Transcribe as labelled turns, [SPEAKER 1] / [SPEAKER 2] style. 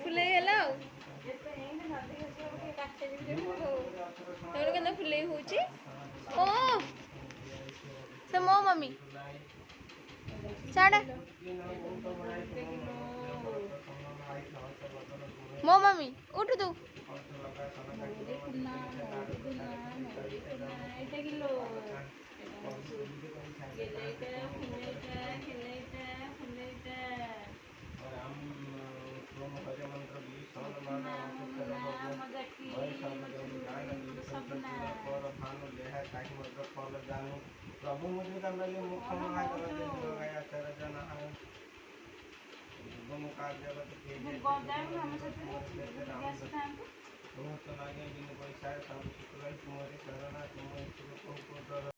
[SPEAKER 1] फुले गला तोर केना फुले होची ओ से मो मम्मी छाड़ मो मम्मी उठ तू
[SPEAKER 2] प्रभु मुझे मुख्य